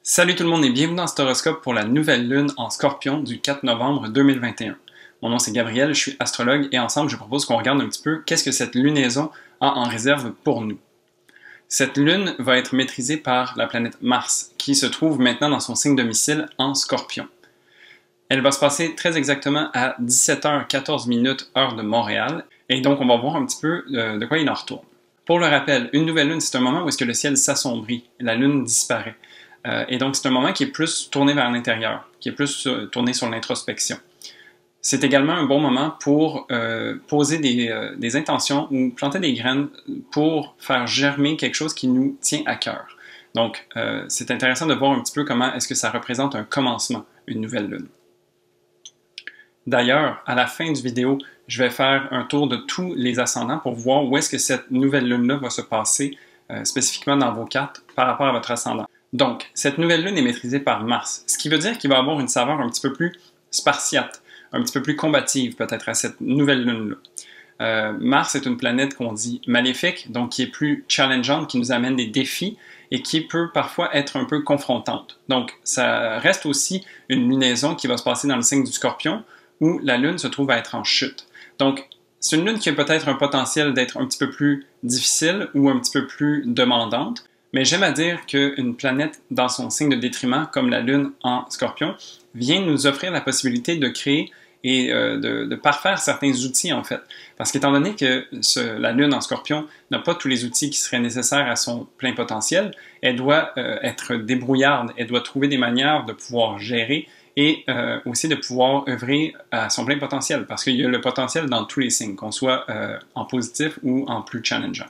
Salut tout le monde et bienvenue dans cet horoscope pour la nouvelle lune en Scorpion du 4 novembre 2021. Mon nom c'est Gabriel, je suis astrologue et ensemble je propose qu'on regarde un petit peu qu'est-ce que cette lunaison a en réserve pour nous. Cette lune va être maîtrisée par la planète Mars qui se trouve maintenant dans son signe domicile en Scorpion. Elle va se passer très exactement à 17h14 heure de Montréal et donc on va voir un petit peu de quoi il en retourne. Pour le rappel, une nouvelle lune c'est un moment où est-ce que le ciel s'assombrit, la lune disparaît. Et donc, c'est un moment qui est plus tourné vers l'intérieur, qui est plus tourné sur l'introspection. C'est également un bon moment pour poser des intentions ou planter des graines pour faire germer quelque chose qui nous tient à cœur. Donc, c'est intéressant de voir un petit peu comment est-ce que ça représente un commencement, une nouvelle lune. D'ailleurs, à la fin du vidéo, je vais faire un tour de tous les ascendants pour voir où est-ce que cette nouvelle lune-là va se passer spécifiquement dans vos cartes par rapport à votre ascendant. Donc, cette nouvelle lune est maîtrisée par Mars, ce qui veut dire qu'il va avoir une saveur un petit peu plus spartiate, un petit peu plus combative peut-être à cette nouvelle lune-là. Mars est une planète qu'on dit maléfique, donc qui est plus challengeante, qui nous amène des défis et qui peut parfois être un peu confrontante. Donc, ça reste aussi une lunaison qui va se passer dans le signe du Scorpion, où la lune se trouve à être en chute. Donc, c'est une lune qui a peut-être un potentiel d'être un petit peu plus difficile ou un petit peu plus demandante, mais j'aime à dire qu'une planète dans son signe de détriment, comme la Lune en Scorpion, vient nous offrir la possibilité de créer et de parfaire certains outils, en fait. Parce qu'étant donné que la Lune en Scorpion n'a pas tous les outils qui seraient nécessaires à son plein potentiel, elle doit être débrouillarde, elle doit trouver des manières de pouvoir gérer et aussi de pouvoir œuvrer à son plein potentiel, parce qu'il y a le potentiel dans tous les signes, qu'on soit en positif ou en plus challengeant.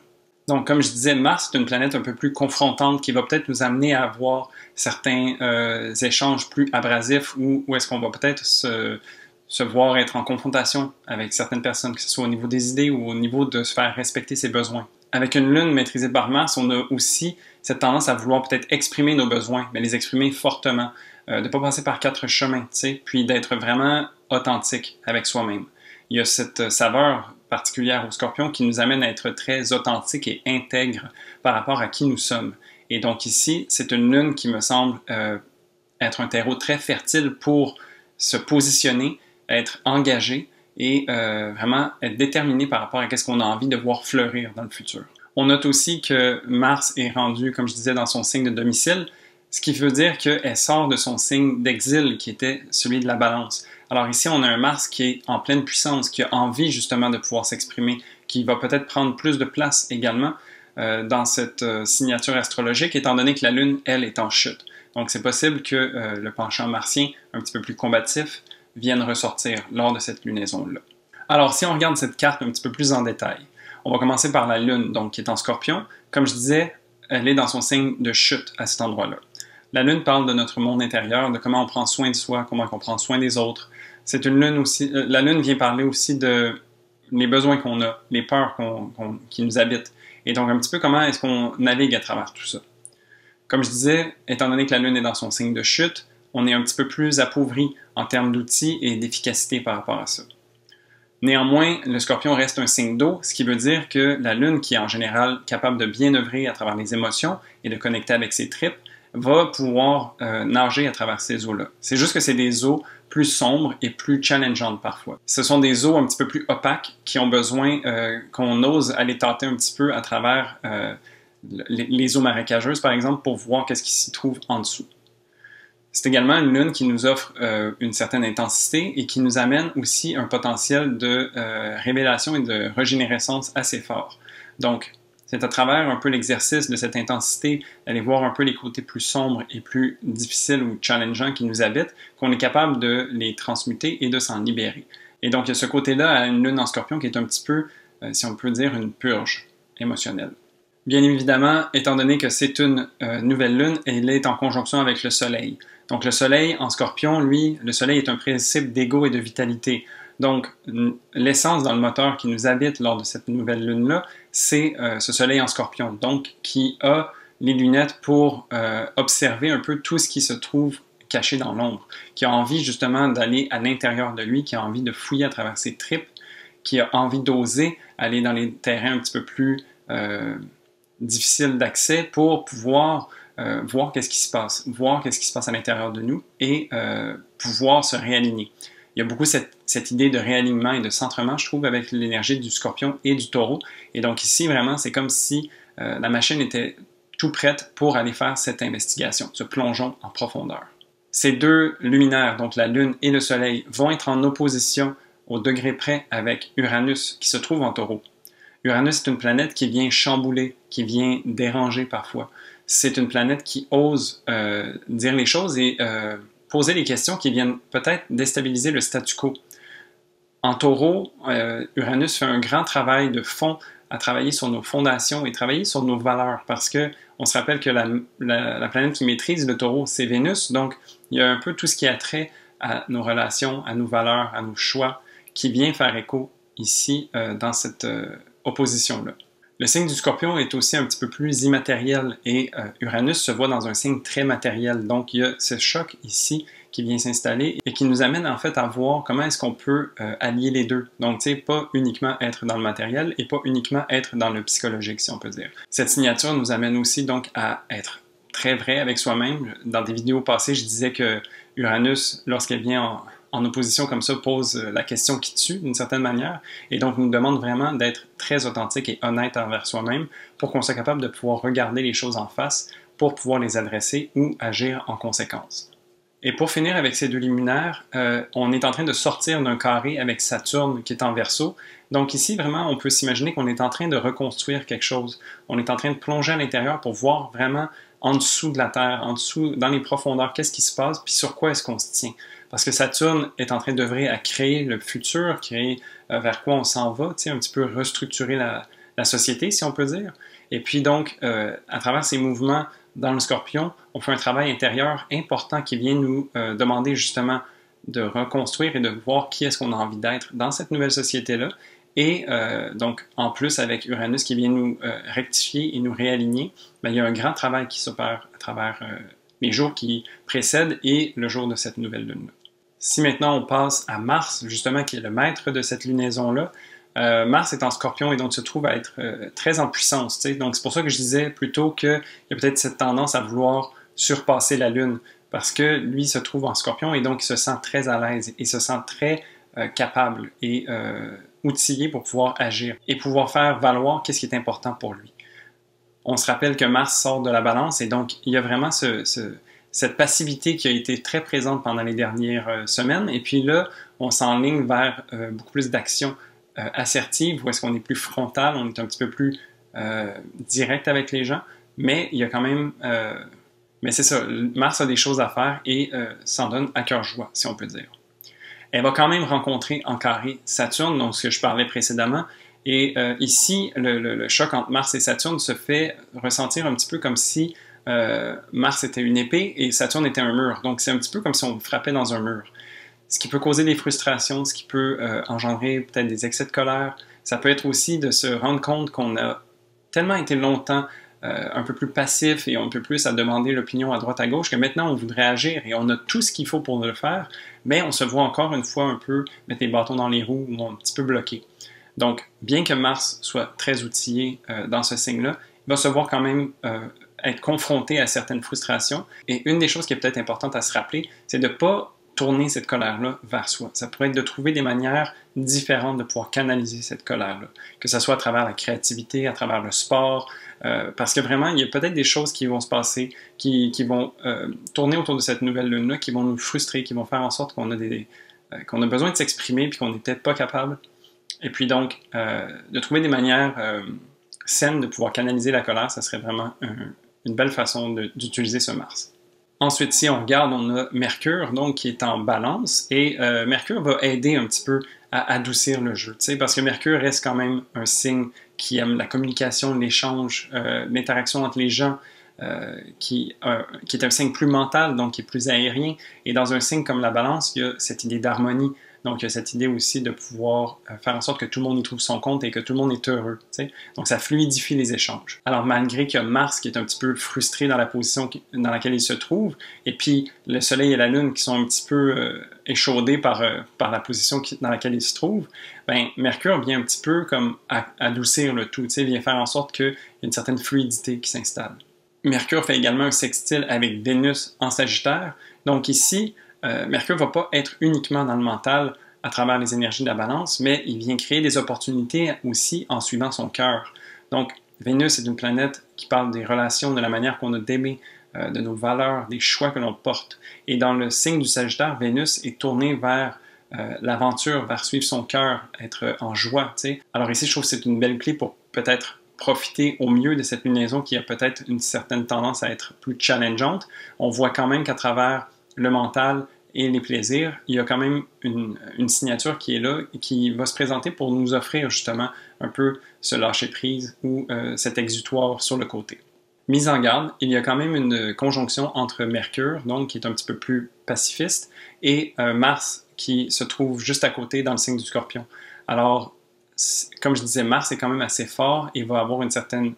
Donc, comme je disais, Mars est une planète un peu plus confrontante qui va peut-être nous amener à avoir certains échanges plus abrasifs ou où est-ce qu'on va peut-être se voir être en confrontation avec certaines personnes, que ce soit au niveau des idées ou au niveau de se faire respecter ses besoins. Avec une lune maîtrisée par Mars, on a aussi cette tendance à vouloir peut-être exprimer nos besoins, mais les exprimer fortement, de ne pas passer par quatre chemins, tu sais, puis d'être vraiment authentique avec soi-même. Il y a cette saveur particulière au Scorpion qui nous amène à être très authentique et intègre par rapport à qui nous sommes. Et donc ici, c'est une lune qui me semble être un terreau très fertile pour se positionner, être engagé et vraiment être déterminé par rapport à ce qu'on a envie de voir fleurir dans le futur. On note aussi que Mars est rendu, comme je disais, dans son signe de domicile, ce qui veut dire qu'elle sort de son signe d'exil qui était celui de la Balance. Alors ici, on a un Mars qui est en pleine puissance, qui a envie justement de pouvoir s'exprimer, qui va peut-être prendre plus de place également dans cette signature astrologique, étant donné que la Lune, elle, est en chute. Donc c'est possible que le penchant martien, un petit peu plus combatif, vienne ressortir lors de cette lunaison-là. Alors si on regarde cette carte un petit peu plus en détail, on va commencer par la Lune, donc qui est en Scorpion. Comme je disais, elle est dans son signe de chute à cet endroit-là. La Lune parle de notre monde intérieur, de comment on prend soin de soi, comment on prend soin des autres. C'est une lune aussi. La Lune vient parler aussi de les besoins qu'on a, les peurs qui nous habitent. Et donc un petit peu comment est-ce qu'on navigue à travers tout ça. Comme je disais, étant donné que la Lune est dans son signe de chute, on est un petit peu plus appauvri en termes d'outils et d'efficacité par rapport à ça. Néanmoins, le Scorpion reste un signe d'eau, ce qui veut dire que la Lune, qui est en général capable de bien œuvrer à travers les émotions et de connecter avec ses tripes, va pouvoir nager à travers ces eaux-là. C'est juste que c'est des eaux plus sombres et plus challengeantes parfois. Ce sont des eaux un petit peu plus opaques qui ont besoin qu'on ose aller tâter un petit peu à travers les eaux marécageuses, par exemple, pour voir qu'est-ce qui s'y trouve en dessous. C'est également une lune qui nous offre une certaine intensité et qui nous amène aussi un potentiel de révélation et de régénérescence assez fort. Donc, c'est à travers un peu l'exercice de cette intensité, d'aller voir un peu les côtés plus sombres et plus difficiles ou challengeants qui nous habitent, qu'on est capable de les transmuter et de s'en libérer. Et donc, il y a ce côté-là à une lune en Scorpion qui est un petit peu, si on peut dire, une purge émotionnelle. Bien évidemment, étant donné que c'est une nouvelle lune, elle est en conjonction avec le Soleil. Donc, le Soleil en Scorpion, lui, le Soleil est un principe d'ego et de vitalité. Donc, l'essence dans le moteur qui nous habite lors de cette nouvelle lune-là, c'est ce Soleil en Scorpion, donc qui a les lunettes pour observer un peu tout ce qui se trouve caché dans l'ombre, qui a envie justement d'aller à l'intérieur de lui, qui a envie de fouiller à travers ses tripes, qui a envie d'oser aller dans les terrains un petit peu plus difficiles d'accès pour pouvoir voir qu'est-ce qui se passe, voir qu'est-ce qui se passe à l'intérieur de nous et pouvoir se réaligner. Il y a beaucoup cette idée de réalignement et de centrement, je trouve, avec l'énergie du Scorpion et du Taureau. Et donc ici, vraiment, c'est comme si la machine était tout prête pour aller faire cette investigation, ce plongeon en profondeur. Ces deux luminaires, donc la Lune et le Soleil, vont être en opposition au degré près avec Uranus, qui se trouve en Taureau. Uranus est une planète qui vient chambouler, qui vient déranger parfois. C'est une planète qui ose dire les choses et poser les questions qui viennent peut-être déstabiliser le statu quo. En Taureau, Uranus fait un grand travail de fond à travailler sur nos fondations et travailler sur nos valeurs parce que on se rappelle que la planète qui maîtrise le Taureau, c'est Vénus, donc il y a un peu tout ce qui a trait à nos relations, à nos valeurs, à nos choix qui vient faire écho ici dans cette opposition-là. Le signe du Scorpion est aussi un petit peu plus immatériel et Uranus se voit dans un signe très matériel. Donc, il y a ce choc ici qui vient s'installer et qui nous amène en fait à voir comment est-ce qu'on peut allier les deux. Donc, tu sais, pas uniquement être dans le matériel et pas uniquement être dans le psychologique, si on peut dire. Cette signature nous amène aussi donc à être très vrai avec soi-même. Dans des vidéos passées, je disais que Uranus, lorsqu'elle vient en opposition comme ça, pose la question qui tue d'une certaine manière et donc nous demande vraiment d'être très authentique et honnête envers soi-même pour qu'on soit capable de pouvoir regarder les choses en face pour pouvoir les adresser ou agir en conséquence. Et pour finir avec ces deux luminaires, on est en train de sortir d'un carré avec Saturne qui est en Verseau. Donc ici, vraiment, on peut s'imaginer qu'on est en train de reconstruire quelque chose. On est en train de plonger à l'intérieur pour voir vraiment en dessous de la Terre, en dessous, dans les profondeurs, qu'est-ce qui se passe, puis sur quoi est-ce qu'on se tient. Parce que Saturne est en train d'œuvrer à créer le futur, créer vers quoi on s'en va, un petit peu restructurer la société, si on peut dire. Et puis donc, à travers ces mouvements dans le Scorpion, on fait un travail intérieur important qui vient nous demander justement de reconstruire et de voir qui est-ce qu'on a envie d'être dans cette nouvelle société-là. Et donc, en plus, avec Uranus qui vient nous rectifier et nous réaligner, bien, il y a un grand travail qui s'opère à travers les jours qui précèdent et le jour de cette nouvelle lune-là. Si maintenant on passe à Mars, justement, qui est le maître de cette lunaison-là, Mars est en Scorpion et donc se trouve à être très en puissance. T'sais. Donc c'est pour ça que je disais plutôt qu'il y a peut-être cette tendance à vouloir surpasser la Lune, parce que lui se trouve en Scorpion et donc il se sent très à l'aise et se sent très capable et outillé pour pouvoir agir et pouvoir faire valoir qu'est-ce qui est important pour lui. On se rappelle que Mars sort de la Balance et donc il y a vraiment cette passivité qui a été très présente pendant les dernières semaines et puis là, on s'enligne vers beaucoup plus d'action assertive, où est-ce qu'on est plus frontal, on est un petit peu plus direct avec les gens, mais il y a quand même... mais c'est ça, Mars a des choses à faire et s'en donne à cœur joie, si on peut dire. Elle va quand même rencontrer en carré Saturne, donc ce que je parlais précédemment, et ici, le choc entre Mars et Saturne se fait ressentir un petit peu comme si Mars était une épée et Saturne était un mur, donc c'est un petit peu comme si on frappait dans un mur. Ce qui peut causer des frustrations, ce qui peut engendrer peut-être des excès de colère. Ça peut être aussi de se rendre compte qu'on a tellement été longtemps un peu plus passif et un peu plus à demander l'opinion à droite à gauche que maintenant on voudrait agir et on a tout ce qu'il faut pour le faire, mais on se voit encore une fois un peu mettre les bâtons dans les roues ou un petit peu bloqué. Donc, bien que Mars soit très outillé dans ce signe-là, il va se voir quand même être confronté à certaines frustrations. Et une des choses qui est peut-être importante à se rappeler, c'est de ne pas tourner cette colère-là vers soi. Ça pourrait être de trouver des manières différentes de pouvoir canaliser cette colère-là, que ce soit à travers la créativité, à travers le sport, parce que vraiment, il y a peut-être des choses qui vont se passer, qui vont tourner autour de cette nouvelle lune-là, qui vont nous frustrer, qui vont faire en sorte qu'on a besoin de s'exprimer puis qu'on n'est peut-être pas capable. Et puis donc, de trouver des manières saines de pouvoir canaliser la colère, ça serait vraiment une belle façon d'utiliser ce Mars. Ensuite, si on regarde, on a Mercure, donc, qui est en balance, et Mercure va aider un petit peu à adoucir le jeu, parce que Mercure reste quand même un signe qui aime la communication, l'échange, l'interaction entre les gens, qui est un signe plus mental, donc qui est plus aérien, et dans un signe comme la balance, il y a cette idée d'harmonie. Donc, il y a cette idée aussi de pouvoir faire en sorte que tout le monde y trouve son compte et que tout le monde est heureux. T'sais? Donc, ça fluidifie les échanges. Alors, malgré qu'il y a Mars qui est un petit peu frustré dans la position dans laquelle il se trouve, et puis le Soleil et la Lune qui sont un petit peu échaudés par la position dans laquelle il se trouve, ben, Mercure vient un petit peu comme adoucir le tout, vient faire en sorte qu'il y a une certaine fluidité qui s'installe. Mercure fait également un sextile avec Vénus en Sagittaire. Donc ici, Mercure ne va pas être uniquement dans le mental à travers les énergies de la balance, mais il vient créer des opportunités aussi en suivant son cœur. Donc, Vénus est une planète qui parle des relations, de la manière qu'on a d'aimer, de nos valeurs, des choix que l'on porte. Et dans le signe du Sagittaire, Vénus est tournée vers l'aventure, vers suivre son cœur, être en joie. T'sais. Alors ici, je trouve que c'est une belle clé pour peut-être profiter au mieux de cette lunaison qui a peut-être une certaine tendance à être plus challengeante. On voit quand même qu'à travers le mental et les plaisirs, il y a quand même une signature qui est là et qui va se présenter pour nous offrir justement un peu ce lâcher-prise ou cet exutoire sur le côté. Mise en garde, il y a quand même une conjonction entre Mercure, donc qui est un petit peu plus pacifiste, et Mars qui se trouve juste à côté dans le signe du Scorpion. Alors, comme je disais, Mars est quand même assez fort et va avoir une certaine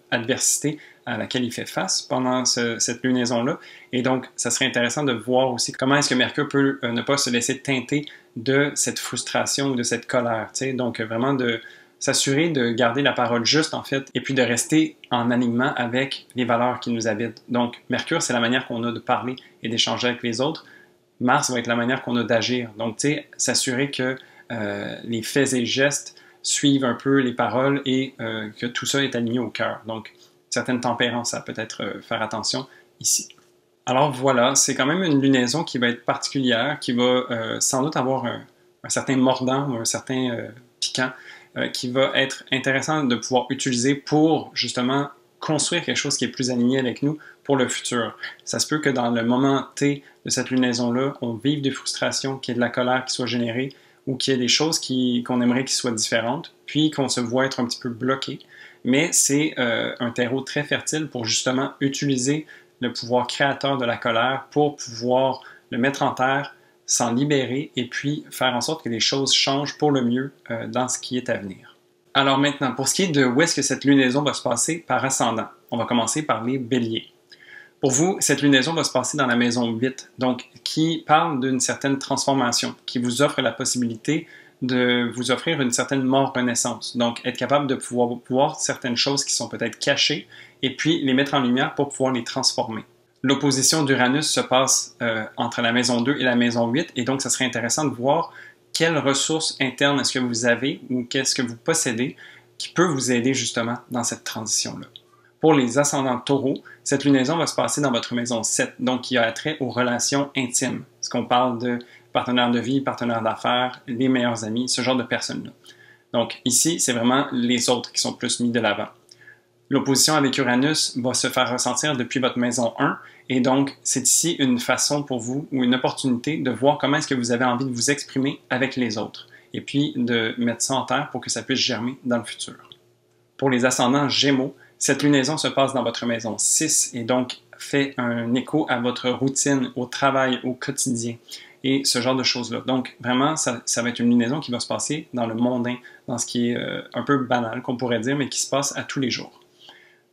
adversité à laquelle il fait face pendant cette lunaison-là. Et donc, ça serait intéressant de voir aussi comment est-ce que Mercure peut ne pas se laisser teinter de cette frustration ou de cette colère. T'sais? Donc, vraiment de s'assurer de garder la parole juste, en fait, et puis de rester en alignement avec les valeurs qui nous habitent. Donc, Mercure, c'est la manière qu'on a de parler et d'échanger avec les autres. Mars va être la manière qu'on a d'agir. Donc, tu sais, s'assurer que les faits et gestes suivent un peu les paroles et que tout ça est aligné au cœur. Donc, certaines tempérances à peut-être faire attention ici. Alors voilà, c'est quand même une lunaison qui va être particulière, qui va sans doute avoir un certain mordant ou un certain piquant, qui va être intéressant de pouvoir utiliser pour justement construire quelque chose qui est plus aligné avec nous pour le futur. Ça se peut que dans le moment T de cette lunaison-là, on vive des frustrations, qu'il y ait de la colère qui soit générée ou qu'il y ait des choses qu'on aimerait qu'ils soient différentes, puis qu'on se voit être un petit peu bloqué. Mais c'est un terreau très fertile pour justement utiliser le pouvoir créateur de la colère pour pouvoir le mettre en terre, s'en libérer et puis faire en sorte que les choses changent pour le mieux dans ce qui est à venir. Alors maintenant, pour ce qui est de où est-ce que cette lunaison va se passer par ascendant, on va commencer par les béliers. Pour vous, cette lunaison va se passer dans la maison 8, donc qui parle d'une certaine transformation, qui vous offre la possibilité de vous offrir une certaine mort-renaissance. Donc, être capable de pouvoir voir certaines choses qui sont peut-être cachées et puis les mettre en lumière pour pouvoir les transformer. L'opposition d'Uranus se passe entre la maison 2 et la maison 8 et donc, ça serait intéressant de voir quelles ressources internes est-ce que vous avez ou qu'est-ce que vous possédez qui peut vous aider justement dans cette transition-là. Pour les ascendants taureaux, cette lunaison va se passer dans votre maison 7, donc qui a attrait aux relations intimes. Est-ce qu'on parle de partenaires de vie, partenaires d'affaires, les meilleurs amis, ce genre de personnes-là. Donc ici, c'est vraiment les autres qui sont plus mis de l'avant. L'opposition avec Uranus va se faire ressentir depuis votre maison 1, et donc c'est ici une façon pour vous, ou une opportunité de voir comment est-ce que vous avez envie de vous exprimer avec les autres, et puis de mettre ça en terre pour que ça puisse germer dans le futur. Pour les ascendants Gémeaux, cette lunaison se passe dans votre maison 6 et donc fait un écho à votre routine, au travail, au quotidien et ce genre de choses-là. Donc vraiment, ça va être une lunaison qui va se passer dans le mondain, dans ce qui est un peu banal, qu'on pourrait dire, mais qui se passe à tous les jours.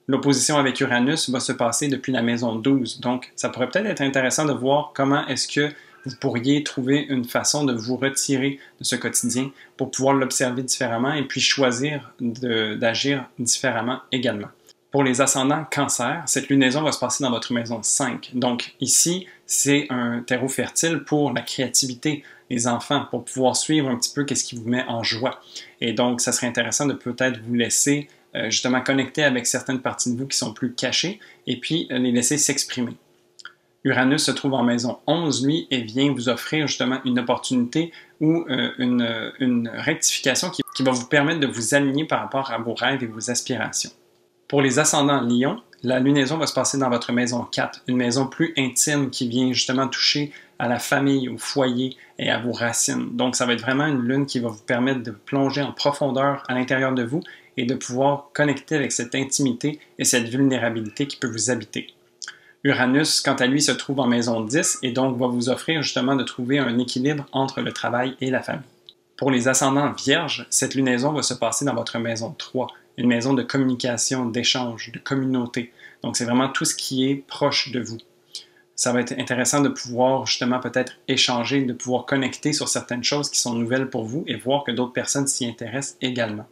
L'opposition avec Uranus va se passer depuis la maison 12, donc ça pourrait peut-être être intéressant de voir comment est-ce que vous pourriez trouver une façon de vous retirer de ce quotidien pour pouvoir l'observer différemment et puis choisir d'agir différemment également. Pour les ascendants Cancer, cette lunaison va se passer dans votre maison 5. Donc ici, c'est un terreau fertile pour la créativité, les enfants, pour pouvoir suivre un petit peu qu'est-ce qui vous met en joie. Et donc, ça serait intéressant de peut-être vous laisser justement connecter avec certaines parties de vous qui sont plus cachées et puis les laisser s'exprimer. Uranus se trouve en maison 11, lui, et vient vous offrir justement une opportunité ou une rectification qui va vous permettre de vous aligner par rapport à vos rêves et vos aspirations. Pour les ascendants Lion, la lunaison va se passer dans votre maison 4, une maison plus intime qui vient justement toucher à la famille, au foyer et à vos racines. Donc, ça va être vraiment une lune qui va vous permettre de plonger en profondeur à l'intérieur de vous et de pouvoir connecter avec cette intimité et cette vulnérabilité qui peut vous habiter. Uranus, quant à lui, se trouve en maison 10 et donc va vous offrir justement de trouver un équilibre entre le travail et la famille. Pour les ascendants vierges, cette lunaison va se passer dans votre maison 3, une maison de communication, d'échange, de communauté. Donc, c'est vraiment tout ce qui est proche de vous. Ça va être intéressant de pouvoir justement peut-être échanger, de pouvoir connecter sur certaines choses qui sont nouvelles pour vous et voir que d'autres personnes s'y intéressent également.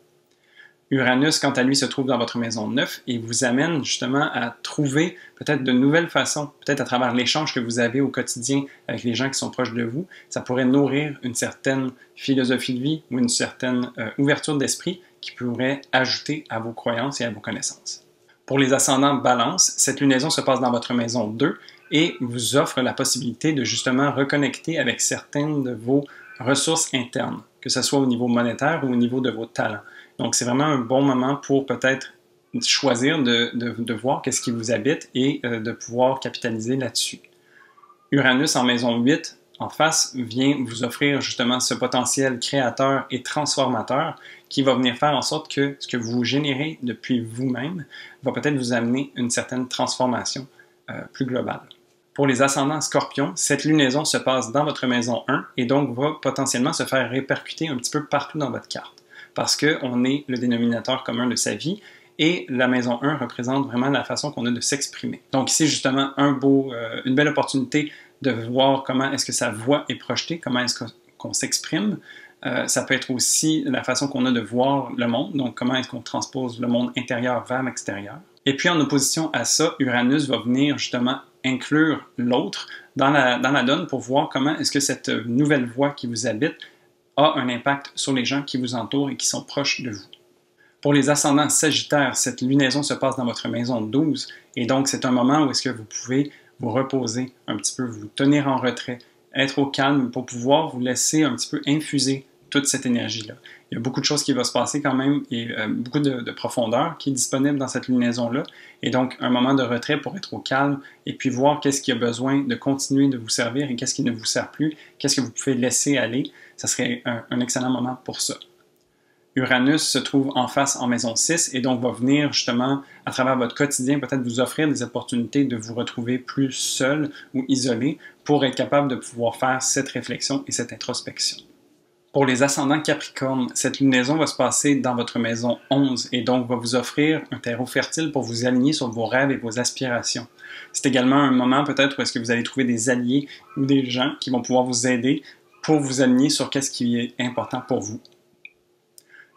Uranus, quant à lui, se trouve dans votre maison 9 et vous amène justement à trouver peut-être de nouvelles façons, peut-être à travers l'échange que vous avez au quotidien avec les gens qui sont proches de vous. Ça pourrait nourrir une certaine philosophie de vie ou une certaine ouverture d'esprit qui pourrait ajouter à vos croyances et à vos connaissances. Pour les ascendants Balance, cette lunaison se passe dans votre maison 2 et vous offre la possibilité de justement reconnecter avec certaines de vos ressources internes, que ce soit au niveau monétaire ou au niveau de vos talents. Donc, c'est vraiment un bon moment pour peut-être choisir de voir qu'est-ce qui vous habite et de pouvoir capitaliser là-dessus. Uranus en maison 8, en face, vient vous offrir justement ce potentiel créateur et transformateur qui va venir faire en sorte que ce que vous générez depuis vous-même va peut-être vous amener une certaine transformation plus globale. Pour les ascendants Scorpions, cette lunaison se passe dans votre maison 1 et donc va potentiellement se faire répercuter un petit peu partout dans votre carte parce qu'on est le dénominateur commun de sa vie et la maison 1 représente vraiment la façon qu'on a de s'exprimer. Donc ici, justement, une belle opportunité de voir comment est-ce que sa voix est projetée, comment est-ce qu'on s'exprime. Ça peut être aussi la façon qu'on a de voir le monde, donc comment est-ce qu'on transpose le monde intérieur vers l'extérieur. Et puis en opposition à ça, Uranus va venir justement inclure l'autre dans la donne pour voir comment est-ce que cette nouvelle voix qui vous habite a un impact sur les gens qui vous entourent et qui sont proches de vous. Pour les ascendants Sagittaires, cette lunaison se passe dans votre maison 12 et donc c'est un moment où est-ce que vous pouvez vous reposer un petit peu, vous tenir en retrait, être au calme pour pouvoir vous laisser un petit peu infuser toute cette énergie-là. Il y a beaucoup de choses qui vont se passer quand même et beaucoup de profondeur qui est disponible dans cette lunaison-là. Et donc, un moment de retrait pour être au calme et puis voir qu'est-ce qui a besoin de continuer de vous servir et qu'est-ce qui ne vous sert plus, qu'est-ce que vous pouvez laisser aller. Ça serait un excellent moment pour ça. Uranus se trouve en face en maison 6 et donc va venir justement, à travers votre quotidien, peut-être vous offrir des opportunités de vous retrouver plus seul ou isolé pour être capable de pouvoir faire cette réflexion et cette introspection. Pour les ascendants Capricorne, cette lunaison va se passer dans votre maison 11 et donc va vous offrir un terreau fertile pour vous aligner sur vos rêves et vos aspirations. C'est également un moment peut-être où est-ce que vous allez trouver des alliés ou des gens qui vont pouvoir vous aider pour vous aligner sur qu'est-ce qui est important pour vous.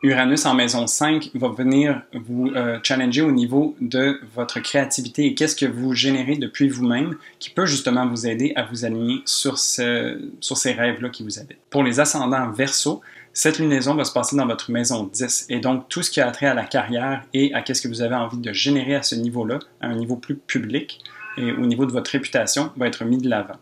Uranus en maison 5 va venir vous challenger au niveau de votre créativité et qu'est-ce que vous générez depuis vous-même qui peut justement vous aider à vous aligner sur ces rêves-là qui vous habitent. Pour les ascendants Verseau, cette lunaison va se passer dans votre maison 10 et donc tout ce qui a trait à la carrière et à qu'est-ce que vous avez envie de générer à ce niveau-là, à un niveau plus public et au niveau de votre réputation, va être mis de l'avant.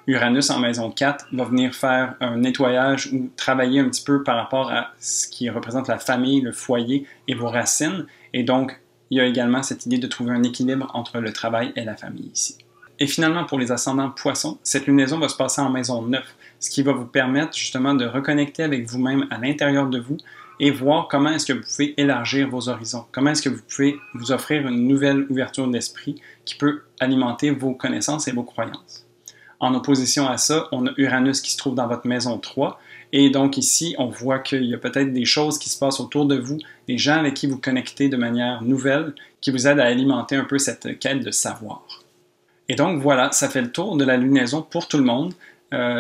Uranus en maison 4 va venir faire un nettoyage ou travailler un petit peu par rapport à ce qui représente la famille, le foyer et vos racines. Et donc, il y a également cette idée de trouver un équilibre entre le travail et la famille ici. Et finalement, pour les ascendants Poissons, cette lunaison va se passer en maison 9, ce qui va vous permettre justement de reconnecter avec vous-même à l'intérieur de vous et voir comment est-ce que vous pouvez élargir vos horizons, comment est-ce que vous pouvez vous offrir une nouvelle ouverture d'esprit qui peut alimenter vos connaissances et vos croyances. En opposition à ça, on a Uranus qui se trouve dans votre maison 3. Et donc ici, on voit qu'il y a peut-être des choses qui se passent autour de vous, des gens avec qui vous connectez de manière nouvelle, qui vous aident à alimenter un peu cette quête de savoir. Et donc voilà, ça fait le tour de la lunaison pour tout le monde.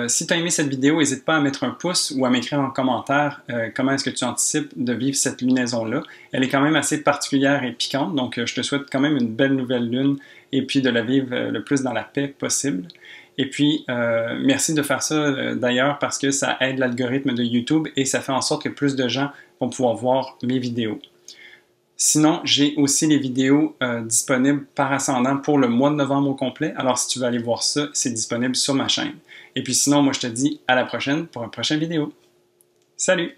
Si tu as aimé cette vidéo, n'hésite pas à mettre un pouce ou à m'écrire en commentaire comment est-ce que tu anticipes de vivre cette lunaison-là. Elle est quand même assez particulière et piquante, donc je te souhaite quand même une belle nouvelle lune et puis de la vivre le plus dans la paix possible. Et puis, merci de faire ça d'ailleurs parce que ça aide l'algorithme de YouTube et ça fait en sorte que plus de gens vont pouvoir voir mes vidéos. Sinon, j'ai aussi les vidéos disponibles par ascendant pour le mois de novembre au complet. Alors, si tu veux aller voir ça, c'est disponible sur ma chaîne. Et puis sinon, moi, je te dis à la prochaine pour une prochaine vidéo. Salut!